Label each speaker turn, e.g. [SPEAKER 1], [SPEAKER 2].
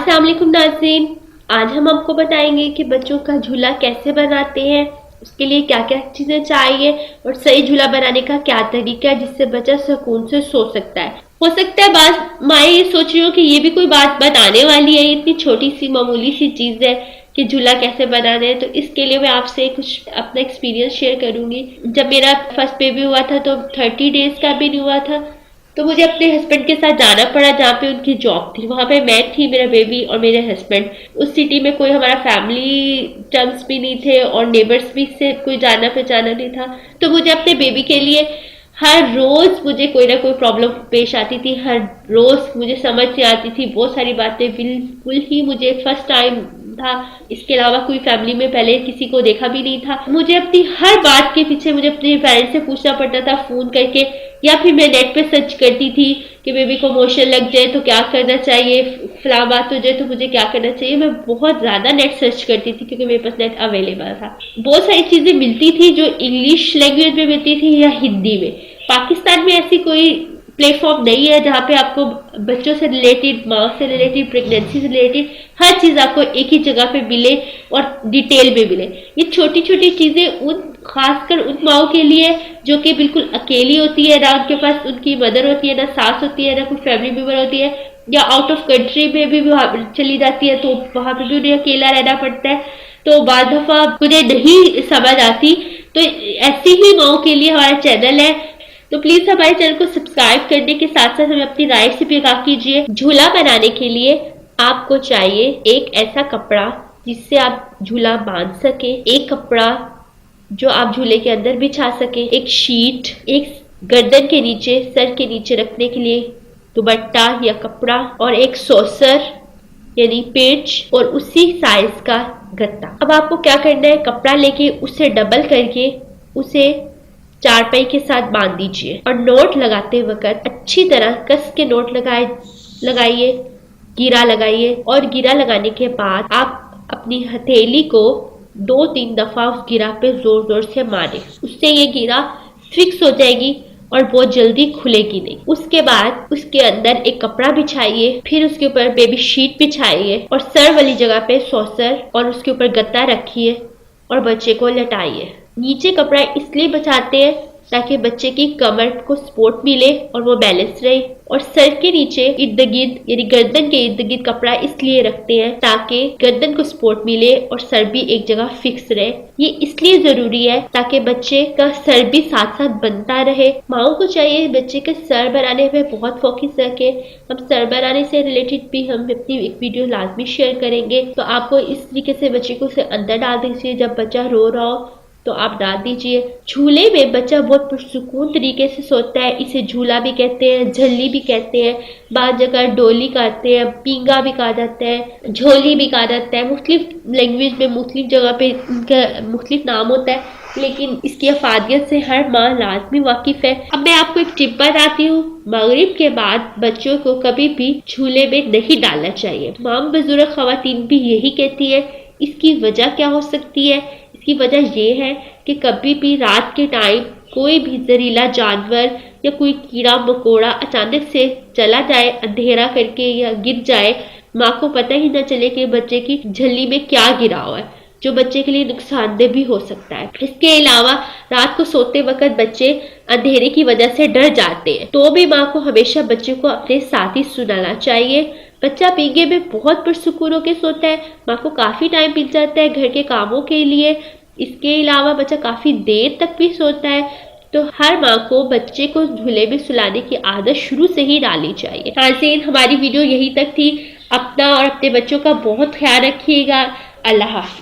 [SPEAKER 1] अस्सलाम वालेकुम नाज़रीन, आज हम आपको बताएंगे कि बच्चों का झूला कैसे बनाते हैं, उसके लिए क्या क्या चीज़ें चाहिए और सही झूला बनाने का क्या तरीका है जिससे बच्चा सुकून से सो सकता है। हो सकता है बात मैं ये सोच रही हूँ कि ये भी कोई बात बताने वाली है, इतनी छोटी सी मामूली सी चीज़ है कि झूला कैसे बनाना है। तो इसके लिए मैं आपसे कुछ अपना एक्सपीरियंस शेयर करूँगी। जब मेरा फर्स्ट बेबी हुआ था तो 30 डेज का भी नहीं हुआ था, तो मुझे अपने हस्बैंड के साथ जाना पड़ा जहाँ पे उनकी जॉब थी। वहाँ पे मैं थी, मेरा बेबी और मेरे हस्बैंड। उस सिटी में कोई हमारा फैमिली टर्म्स भी नहीं थे और नेबर्स भी से कोई जाना पहचाना नहीं था। तो मुझे अपने बेबी के लिए हर रोज मुझे कोई ना कोई प्रॉब्लम पेश आती थी, हर रोज मुझे समझ नहीं आती थी बहुत सारी बातें। बिल्कुल ही मुझे फर्स्ट टाइम था, इसके अलावा कोई फैमिली में पहले किसी को देखा भी नहीं था। मुझे अपनी हर बात के पीछे मुझे अपने पेरेंट्स से पूछना पड़ता था फोन करके, या फिर मैं नेट पे सर्च करती थी कि बेबी को मोशन लग जाए तो क्या करना चाहिए, फला बात हो जाए तो मुझे क्या करना चाहिए। मैं बहुत ज्यादा नेट सर्च करती थी क्योंकि मेरे पास नेट अवेलेबल था। बहुत सारी चीजें मिलती थी जो इंग्लिश लैंग्वेज में मिलती थी या हिंदी में। पाकिस्तान में ऐसी कोई प्लेटफॉर्म नहीं है जहाँ पे आपको बच्चों से रिलेटेड, माँ से रिलेटेड, प्रेगनेंसी से रिलेटेड हर चीज आपको एक ही जगह पे मिले और डिटेल में मिले। ये छोटी छोटी चीजें उन खासकर उन माओ के लिए जो कि बिल्कुल अकेली होती है, ना उनके पास उनकी मदर होती है, ना सास होती है, ना कोई फैमिली मेंबर होती है, या आउट ऑफ कंट्री में भी चली जाती है तो वहां पे भी उन्हें अकेला रहना पड़ता है। तो बाद दफा मुझे नहीं समझ आती। तो ऐसी ही माओ के लिए हमारा चैनल है, तो प्लीज हमारे चैनल को सब्सक्राइब करने के साथ साथ हमें अपनी राय से भी आगाह कीजिए। झूला बनाने के लिए आपको चाहिए एक ऐसा कपड़ा जिससे आप झूला बांध सके, एक कपड़ा जो आप झूले के अंदर बिछा सके, एक शीट, एक गर्दन के नीचे, सर के नीचे रखने के लिए दुपट्टा या कपड़ा, और एक सॉसर यानी पेच और उसी साइज का गत्ता। अब आपको क्या करना है, कपड़ा लेके उसे डबल करके उसे चारपाई के साथ बांध दीजिए और नोट लगाते वक्त अच्छी तरह कस के नोट लगाइए, गिरा लगाइए। और गिरा लगाने के बाद आप अपनी हथेली को 2-3 दफा उस गिरा पे जोर जोर से मारे, उससे ये गिरा फिक्स हो जाएगी और बहुत जल्दी खुलेगी नहीं। उसके बाद उसके अंदर एक कपड़ा बिछाइए, फिर उसके ऊपर बेबी शीट बिछाइए और सर वाली जगह पे सॉसर और उसके ऊपर गत्ता रखिए और बच्चे को लटाइए। नीचे कपड़ा इसलिए बिछाते हैं ताकि बच्चे की कमर को सपोर्ट मिले और वो बैलेंस रहे, और सर के नीचे इर्द गिर्द यानी गर्दन के इर्द गिर्द कपड़ा इसलिए रखते हैं ताकि गर्दन को सपोर्ट मिले और सर भी एक जगह फिक्स रहे। ये इसलिए जरूरी है ताकि बच्चे का सर भी साथ साथ बनता रहे। माओ को चाहिए बच्चे का सर बनाने में बहुत फोकस रखे। हम सर बनाने से रिलेटेड भी हम अपनी एक वीडियो लाजमी शेयर करेंगे। तो आपको इस तरीके से बच्चे को उसे अंदर डाल दीजिए। जब बच्चा रो रहा हो तो आप डाल दीजिए। झूले में बच्चा बहुत पुरसुकून तरीके से सोता है। इसे झूला भी कहते हैं, झल्ली भी कहते हैं, बाद जगह डोली कहते हैं, पींगा भी कहा जाता है, झोली भी कहा जाता है। मुख्तलिफ लैंग्वेज में मुख्तलिफ जगह पे इनका मुख्तलिफ नाम होता है, लेकिन इसकी अफादियत से हर माँ लाजमी वाकिफ है। अब मैं आपको एक टिप बताती हूँ। मगरिब के बाद बच्चों को कभी भी झूले में नहीं डालना चाहिए। तमाम बुजुर्ग खवातीन भी यही कहती है। इसकी वजह क्या हो सकती है? इसकी वजह यह है कि कभी भी रात के टाइम कोई भी जहरीला जानवर या कोई कीड़ा मकोड़ा अचानक से चला जाए अंधेरा करके या गिर जाए, माँ को पता ही न चले कि बच्चे की झल्ली में क्या गिरा हुआ है, जो बच्चे के लिए नुकसानदेह भी हो सकता है। इसके अलावा रात को सोते वक्त बच्चे अंधेरे की वजह से डर जाते हैं, तो भी माँ को हमेशा बच्चे को अपने साथ ही सुलाना चाहिए। बच्चा पींगे में बहुत पुरसुकून होकर सोता है, माँ को काफी टाइम मिल जाता है घर के कामों के लिए। इसके अलावा बच्चा काफी देर तक भी सोता है, तो हर माँ को बच्चे को झूले में सुलाने की आदत शुरू से ही डालनी चाहिए। नाज़रीन, हमारी वीडियो यही तक थी। अपना और अपने बच्चों का बहुत ख्याल रखिएगा। अल्लाह हाफिज़।